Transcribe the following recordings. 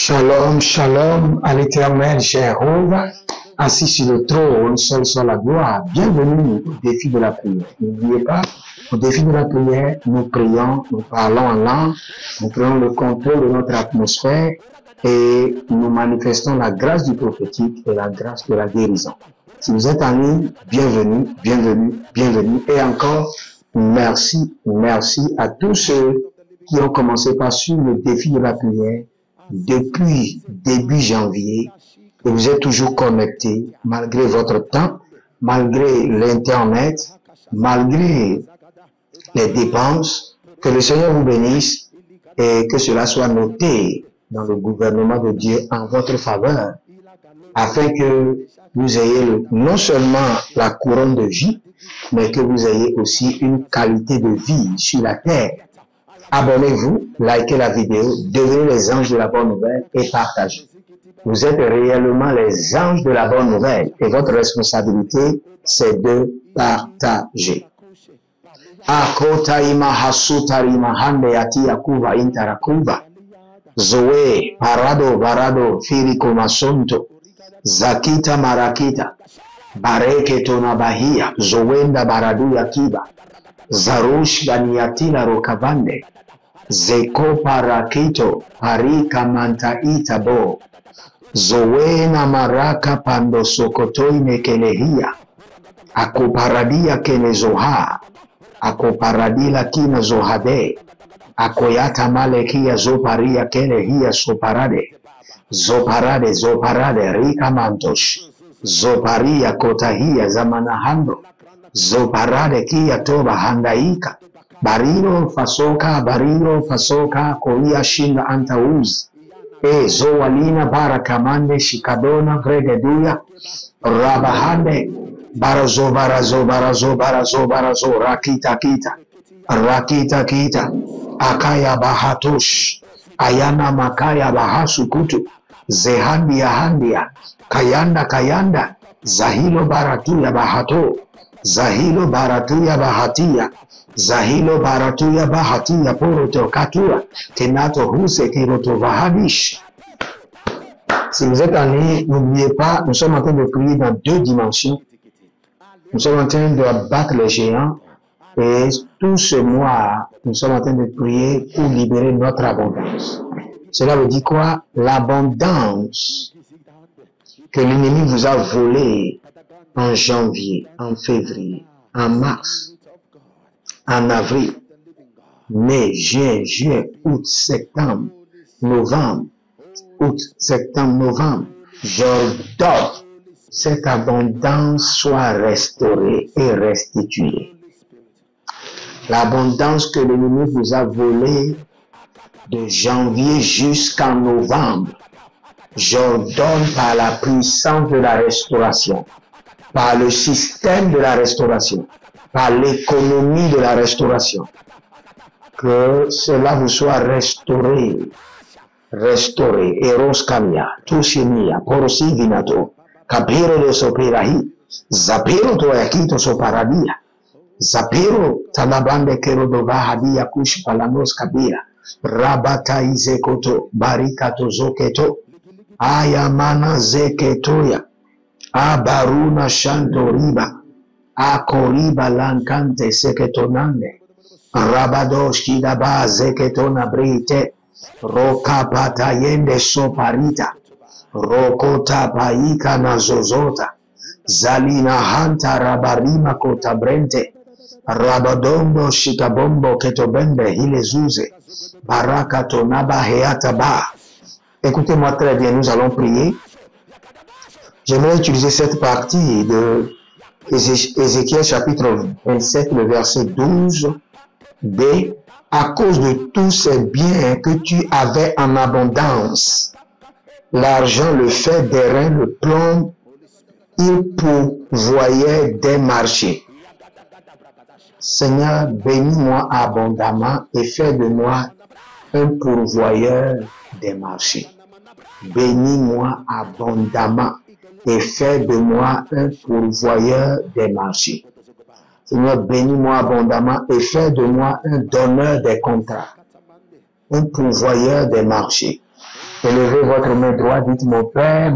Shalom, shalom à l'éternel Jéhovah, assis sur le trône, seul sur la gloire. Bienvenue au défi de la prière. N'oubliez pas, au défi de la prière, nous prions, nous parlons en langue, nous prenons le contrôle de notre atmosphère et nous manifestons la grâce du prophétique et la grâce de la guérison. Si vous êtes en ligne, bienvenue, bienvenue, bienvenue. Et encore, merci à tous ceux qui ont commencé par suivre le défi de la prière depuis début janvier, et vous êtes toujours connectés malgré votre temps, malgré l'internet, malgré les dépenses. Que le Seigneur vous bénisse et que cela soit noté dans le gouvernement de Dieu en votre faveur, afin que vous ayez non seulement la couronne de vie, mais que vous ayez aussi une qualité de vie sur la terre. Abonnez-vous, likez la vidéo, devenez les anges de la bonne nouvelle et partagez. Vous êtes réellement les anges de la bonne nouvelle et votre responsabilité, c'est de partager. Akotaima hasutarima hande yati akuva intarakuva. Zoe parado barado firiko masonto. Zakita marakita. Bareke tona bahia. Zoenda baradu yakiba. Zarush ganiatila rokavande. Zeko parakito parika manta itabo. Zoena maraka pando sokotoi mekelehia. Ako paradia kene zoha. Ako paradila kina zohade. Ako yata malekia zoparia kelehia soparade. Zoparade zoparade rika mantosh. Zoparia kotahia zamanahando. Zoparade kia toba handaika. Bariro fasoka koia shinda antauz. E zoalina barakamande shikadona vregeduya. Rabahande barazo rakita kita. Akaya bahatosh. Ayana makaya bahasukutu. Zehandia. Kayanda. Zahilo baratuya bahato. Zahilo baratuya bahatia. Zahilo baratuya bahatia poroto katua. Tenato huse keroto vahadish. Si vous êtes en ligne, n'oubliez pas, nous sommes en train de prier dans deux dimensions. Nous sommes en train de battre les géants. Et tout ce mois, nous sommes en train de prier pour libérer notre abondance. Cela veut dire quoi? L'abondance que l'ennemi vous a volée en janvier, en février, en mars, en avril, mai, juin, juillet, août, septembre, novembre. J'ordonne cette abondance soit restaurée et restituée. L'abondance que l'ennemi vous a volée de janvier jusqu'en novembre, j'ordonne par la puissance de la restauration, par le système de la restauration, par l'économie de la restauration, que cela vous soit restauré, eros kamia, tushimia, porosivinato, capiro de soperahi, zapiro to yakito soparadia, zapiro talabande kerodova hadia kush palanos kabira, rabata izekoto, barikato zoketo, ayamana zeketoya, abaruna shantoriba, akoriba lankante seketonande, rabadosh kidaba zeketona brite, roka patayende soparita, rokota paika na zozota, zalina hanta rabarima kota brente, rabadombo shikabombo ketobembe hile zuze, baraka tonaba heata ba. Écoutez-moi très bien, nous allons prier. J'aimerais utiliser cette partie de Ézéchiel chapitre 27, le verset 12b. À cause de tous ces biens que tu avais en abondance, l'argent, le fer, des reins, le plomb, il pourvoyait des marchés. Seigneur, bénis-moi abondamment et fais de moi un pourvoyeur des marchés. Bénis-moi abondamment et fais de moi un pourvoyeur des marchés. Seigneur, bénis-moi abondamment et fais de moi un donneur des contrats, un pourvoyeur des marchés. Élevez votre main droite, dites mon Père,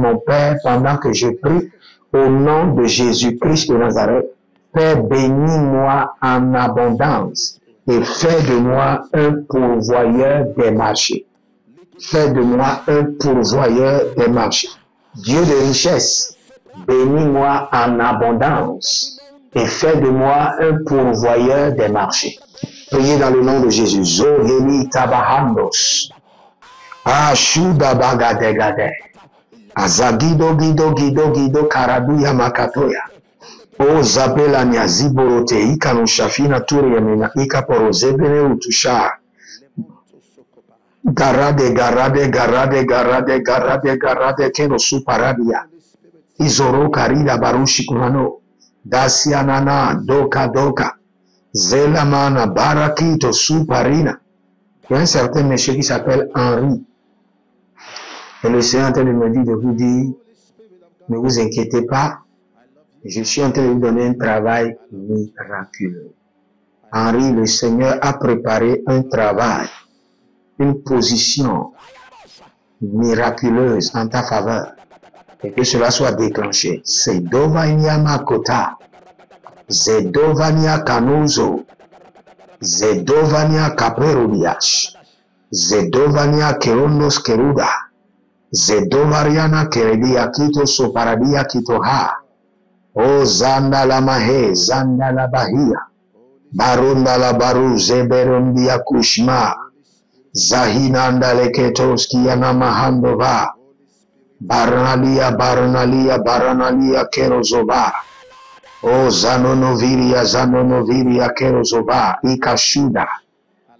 pendant que je prie au nom de Jésus-Christ de Nazareth. Père, bénis-moi en abondance et fais de moi un pourvoyeur des marchés. Fais de moi un pourvoyeur des marchés. Dieu de richesse, bénis-moi en abondance et fais de moi un pourvoyeur des marchés. Priez dans le nom de Jésus. Zoheli tabahandos. Ashuda bagadegade. Azagido gido gido gido karabuya makatoya. O zabela nyaziborote ika nushafina turi yamina ika porozebene utusha. Garade garade garade garade garade garade keno suparadia. Izoro karida barushi kumano. Dasianana doka doka. Zelamana barakito suparina. Il y a un certain monsieur qui s'appelle Henri. Et le Seigneur est en train de me dire de vous dire, ne vous inquiétez pas, je suis en train de vous donner un travail miraculeux. Henri, le Seigneur a préparé un travail, une position miraculeuse en ta faveur. Et que cela soit déclenché. Zedovania Makota, Zedovania Kanuzo, Zedovania Kaperodiash, Zedovania Keronos Keruda, Zedovariana Keredia Kito Soparadia Kitoha, O Zanda la Mahe, Zanda la Bahia, Barunda la Baru, Zeberundia Kushma, Zahinanda Leketos Kiana Mahandova, Baranalia, Baranalia, Baranalia Kerozova, O Zanonoviria Kerozova, Ikashuda,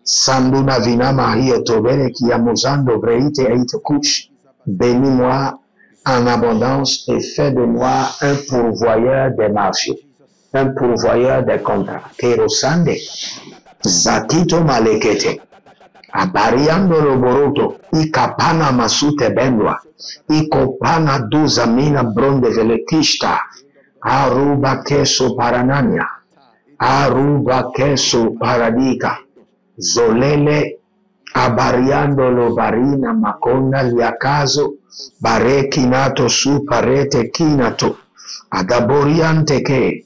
Sanduna Vinama Hiotobere Kiamozando Vreite Eite Kush. Bénis-moi en abondance et fais de moi un pourvoyeur des marchés, un pourvoyeur des contrats. Kerosande, Zakito Malekete, Abariando Loboroto, Ikapana Masute Bendwa, Ikopana Duzamina Bronde Velekishta, Aruba Keso Paranania, Aruba Keso Paradika, Zolele Abariando lo barina makonda liakazo bareki nato su parete kinato adaboriante ke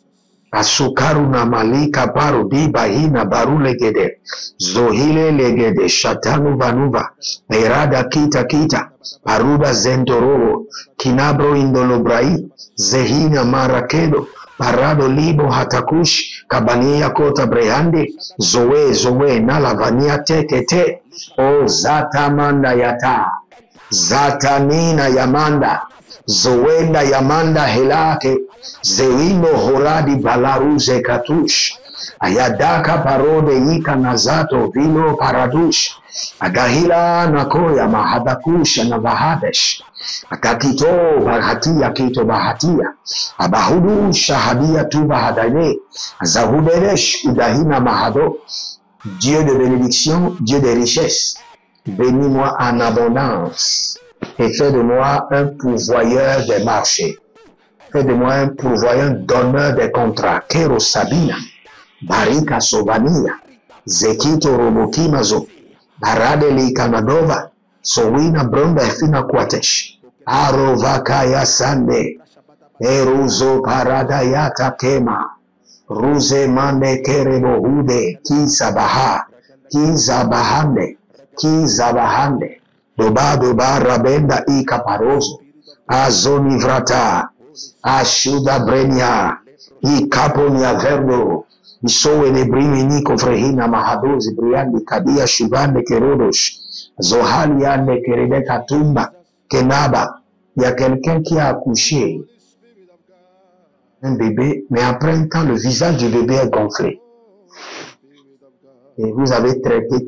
asukaru na malika paru di bahina barule gede zohile legede shatanu vanuva erada kita paruda zendororo kinabro indolobrai zehina marakedo parado libo hatakush kabania kota brehande zoe nalavania tete o zatamanda yata zatanina yamanda zoenda yamanda helake zewino horadi balaruze katush ayadaka parode yika nazato vino paradush agahila nakoya mahadakusha na bahadesh akakito bahatia kito bahatia abahudu shahadia tu bahadane zahuderesh udahina mahado. Dieu de bénédiction, Dieu de richesse, bénis-moi en abondance et fais de moi un pourvoyeur des marchés. Fais de moi un pourvoyeur donneur des contrats. Kero Sabina, Barika Sovania, Zekito Robokimazo, Baradeli Kanadova, Sowina Bronda Fina Quatesh, Arovakaya Sande, Eruzo Paradayata Kema, Ruze mane kerebo hude, kizabaha, kizabahande, doba rabenda ikaparozo, azoni vrata, ashuda brenia, ikaponia verdo, isowe ne brimini kofrehina mahadozi briandi kadia shubande kerodosh, zohali ande kerede katumba, kenaba, il y a quelqu'un qui a accouché un bébé, mais après un temps, le visage du bébé est gonflé. Et vous avez traité,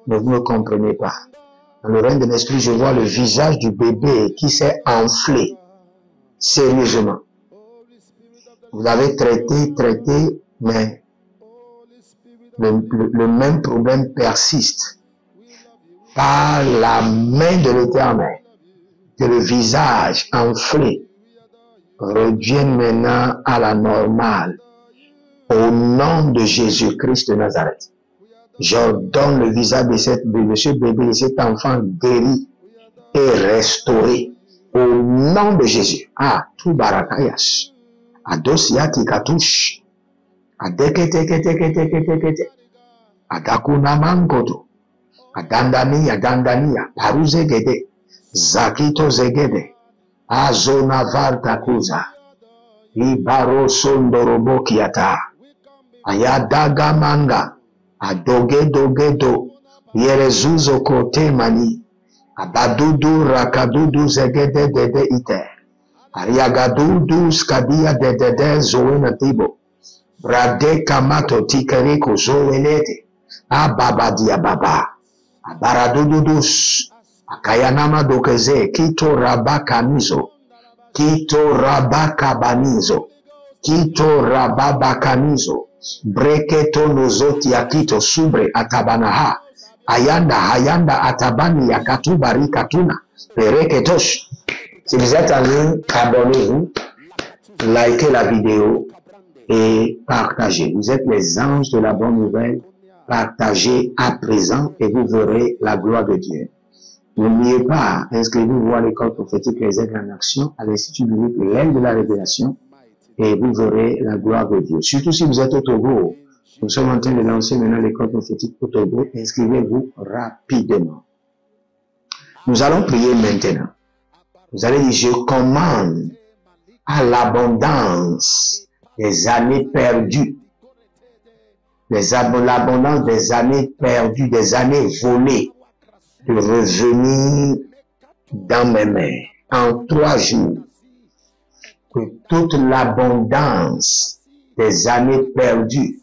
mais vous ne comprenez pas. Dans le règne de l'esprit, je vois le visage du bébé qui s'est enflé, sérieusement. Vous avez traité, mais le même problème persiste. Par la main de l'Éternel, que le visage enflé revienne maintenant à la normale. Au nom de Jésus-Christ de Nazareth, j'ordonne le visage de ce bébé, de cet enfant guéri est restauré au nom de Jésus. Ah, tout barakayas. Adosiati katush. Adekete. Adakuna mangoto. Adandania. Paruzegede. Zakito zegede. Azona vartakuza. Ibaro sondorobokiata. Ayadaga manga. Adogedo. Yerezuzo kote mani. Abadudu rakadudu zegede dede ite. Ariagadudu skadia dede zoena tibo. Brade kamato tikeriko zoelete. Ababadia baba. Abaradududus. Akayanama dokeze. Kito rabakanizo. Kito rabakabanizo. Kito rababakanizo. Breketo nozoti akito subre atabanaha. Hayanda atabani yakatubari katuna. Pereketosh. Si vous êtes en ligne, abonnez-vous, likez la vidéo et partagez. Vous êtes les anges de la bonne nouvelle. Partagez à présent et vous verrez la gloire de Dieu. N'oubliez pas, inscrivez-vous à l'école prophétique Les Aigles en Action, à l'Institut biblique L'aile de la Révélation, et vous verrez la gloire de Dieu. Surtout si vous êtes au Togo, nous sommes en train de lancer maintenant l'école prophétique au Togo. Inscrivez-vous rapidement. Nous allons prier maintenant. Vous allez dire, je commande à l'abondance des années perdues, l'abondance des années perdues, des années volées, de revenir dans mes mains en 3 jours. Que toute l'abondance des années perdues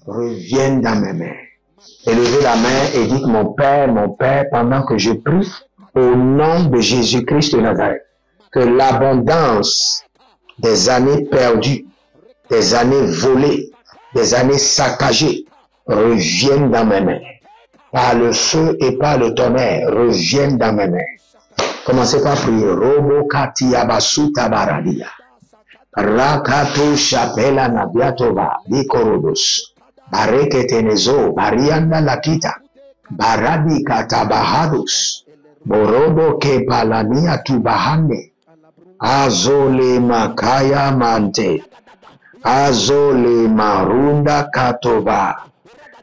revienne dans mes mains. Élevez la main et dites, mon Père, pendant que je prie, au nom de Jésus-Christ de Nazareth, que l'abondance des années perdues, des années volées, des années saccagées, reviennent dans mes mains. Par le feu et par le tonnerre, reviennent dans mes mains. Commencez par prier. Robo katia basuta baradia. Rakato chapela nabiatova bikorodos. Bareketenezo barianda lakita. Baradi katabahados. Borobo ke palania tubahande. Azole makaya mante. Azole marunda katova.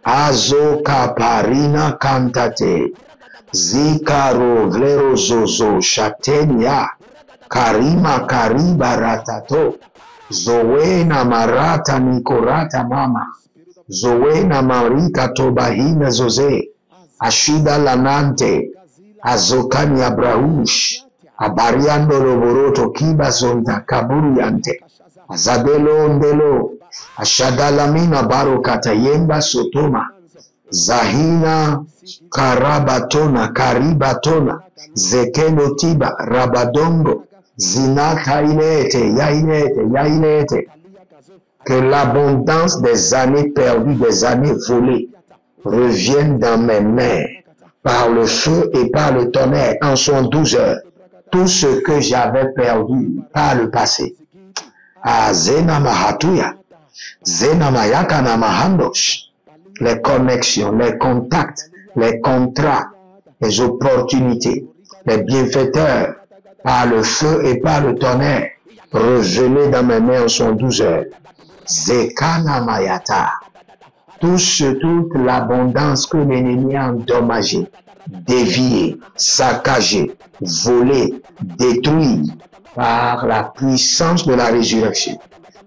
Azo kaparina kantate. Zikaro vlero zozo shatenia. Karima kariba ratato. Zoena marata nikorata mama. Zoena marika tobahina zoze. Ashida lanante. Azokani abrahush. Abariando roboroto kiba zonta kaburiante. Azadelo ndelo. Ashadalamina barokata yemba sotoma. Zahina karabatona karibatona. Zekeno tiba rabadongo. Zinata yainete. Que l'abondance des années perdues, des années volées, revienne dans mes mains. Par le feu et par le tonnerre, en son 12 heures, tout ce que j'avais perdu par le passé. Ah, Zena Mahatuya, Zena Mayakana Mahandosh, les connexions, les contacts, les contrats, les opportunités, les bienfaiteurs, par le feu et par le tonnerre, revenez dans mes mains en son 12 heures. Zekana Mayata. Toute l'abondance que l'ennemi a endommagée, déviée, saccagée, volée, détruite par la puissance de la résurrection.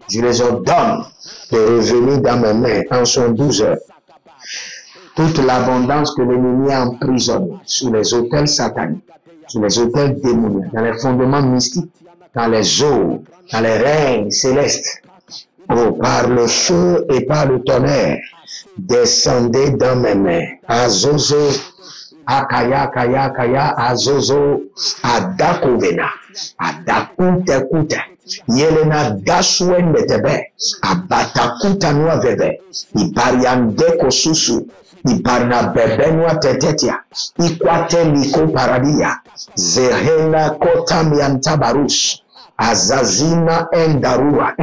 Je les ordonne de revenir dans mes mains en son 12 heures. Toute l'abondance que l'ennemi a emprisonnée sous les autels sataniques, sous les autels démoniaques, dans les fondements mystiques, dans les eaux, dans les règnes célestes, oh, par le feu et par le tonnerre, descendez dans mes mains. Azozo, akaya, azozo, adakovena, adakute, yelena daswen betebe, abatakuta noa veve, ibariandeko susu, ibarna bebe noa tetetia, ikwate liko paradia, zehena kotamiantabarus, azazina endarua,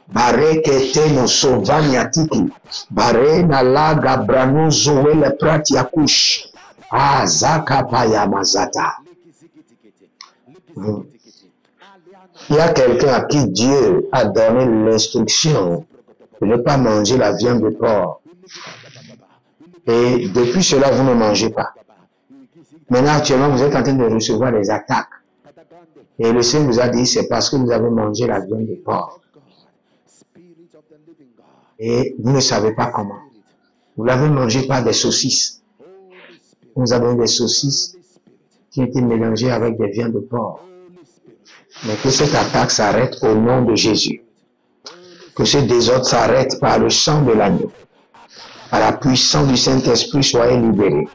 bareke teno sovanya tiki, barena laga branuzo wele prati akush, Ah, Zakapaya Mazata. Il y a quelqu'un à qui Dieu a donné l'instruction de ne pas manger la viande de porc. Et depuis cela, vous ne mangez pas. Maintenant, actuellement, vous êtes en train de recevoir des attaques. Et le Seigneur vous a dit, c'est parce que vous avez mangé la viande de porc. Et vous ne savez pas comment. Vous l'avez mangé par des saucisses. Vous avez des saucisses qui ont été mélangées avec des viandes de porc. Mais que cette attaque s'arrête au nom de Jésus. Que ce désordre s'arrête par le sang de l'agneau. Par la puissance du Saint-Esprit, soyez libérés.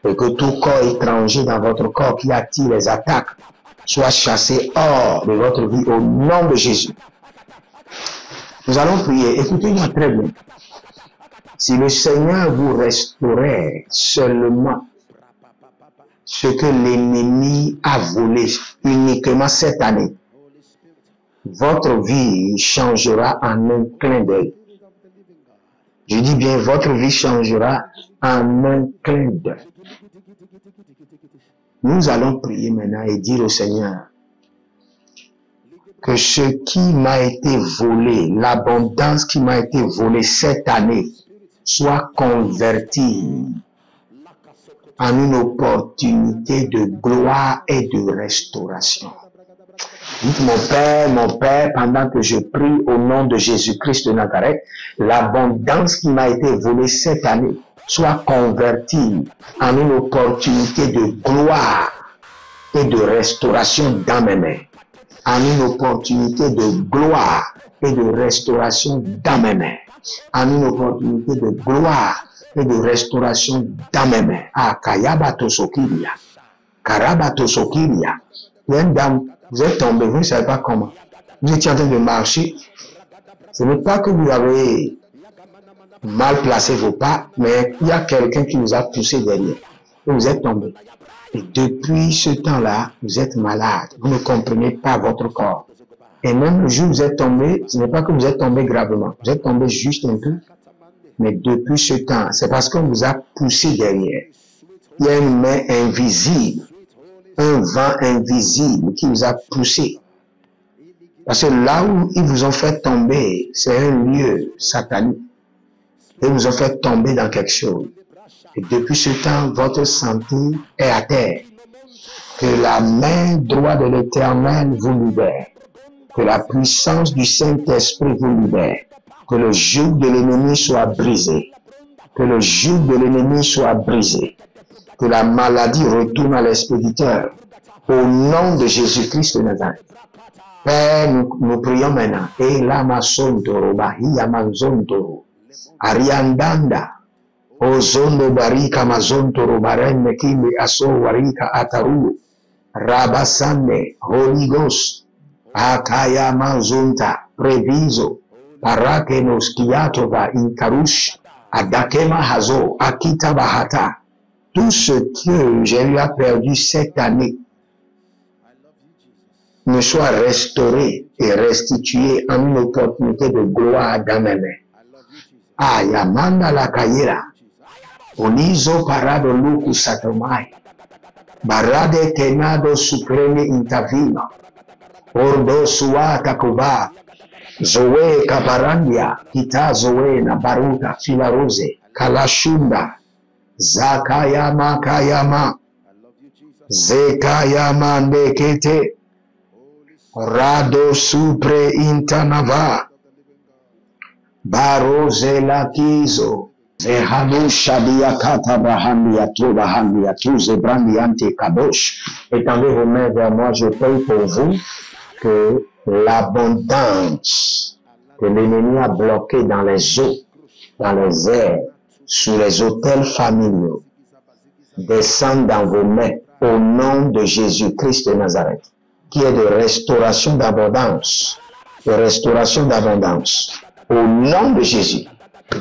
Et que tout corps étranger dans votre corps qui attire les attaques soit chassé hors de votre vie au nom de Jésus. Nous allons prier. Écoutez-moi très bien. Si le Seigneur vous restaurait seulement ce que l'ennemi a volé uniquement cette année, votre vie changera en un clin d'œil. Je dis bien, votre vie changera en un clin d'œil. Nous allons prier maintenant et dire au Seigneur que ce qui m'a été volé, l'abondance qui m'a été volée cette année, soit convertie en une opportunité de gloire et de restauration. Dites, mon Père, pendant que je prie au nom de Jésus-Christ de Nazareth, l'abondance qui m'a été volée cette année soit convertie en une opportunité de gloire et de restauration dans mes mains. En une opportunité de gloire et de restauration dans mes mains. En une opportunité de gloire et de restauration dans mes mains. Ah, Kayabato Sokiria. Karabato Sokiria. Il y a une dame, vous êtes tombé, vous ne savez pas comment. Vous étiez en train de marcher. Ce n'est pas que vous avez mal placé vos pas, mais il y a quelqu'un qui vous a poussé derrière. Et vous êtes tombé. Et depuis ce temps-là, vous êtes malade. Vous ne comprenez pas votre corps. Et même le jour où vous êtes tombé, ce n'est pas que vous êtes tombé gravement. Vous êtes tombé juste un peu. Mais depuis ce temps, c'est parce qu'on vous a poussé derrière. Il y a une main invisible, un vent invisible qui vous a poussé. Parce que là où ils vous ont fait tomber, c'est un lieu satanique. Ils vous ont fait tomber dans quelque chose. Et depuis ce temps, votre santé est à terre. Que la main droite de l'Éternel vous libère. Que la puissance du Saint-Esprit vous libère. Que le joug de l'ennemi soit brisé. Que le joug de l'ennemi soit brisé. Que la maladie retourne à l'expéditeur. Au nom de Jésus-Christ de Nazareth. Père, nous prions maintenant. Et lama sontoro, bahia manzontoro, ariandanda. Ozondo barika mazontoro barenne kimbi aso warika ataru. Rabasande, Holy Ghost. Akaya mazonta, previso. Parakenos kiatova inkarush. Adakema hazo, akita bahata. Tout ce que j'ai eu à perdu cette année ne soit restauré et restitué en une opportunité de gloire dans mes mains. Ayamanda la kayera. Onizo parado luku satomai. Barade tenado supreme intavino. Ordo sua takuba. Zoe kabarandia. Kita zoe na baruta filarose. Kalashunda. Zakayama kayama. Zekayama ndekete. Rado supre intanava. Baroze lakizo. Vehanu shadia kata bahandia tu bahandia tu zebrandiante kadosh. Étendez vos mains vers moi, je prie pour vous que l'abondance que l'ennemi a bloqué dans les eaux, dans les airs, sous les autels familiaux, descende dans vos mains au nom de Jésus-Christ de Nazareth, qui est de restauration d'abondance, de restauration d'abondance. Au nom de Jésus,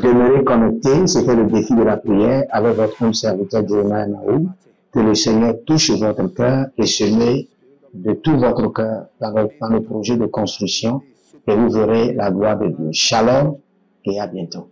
demeurez connectés, c'était le défi de la prière avec votre homme serviteur Jeremiah Naou. Que le Seigneur touche votre cœur et se met de tout votre cœur dans le projet de construction et vous verrez la gloire de Dieu. Shalom et à bientôt.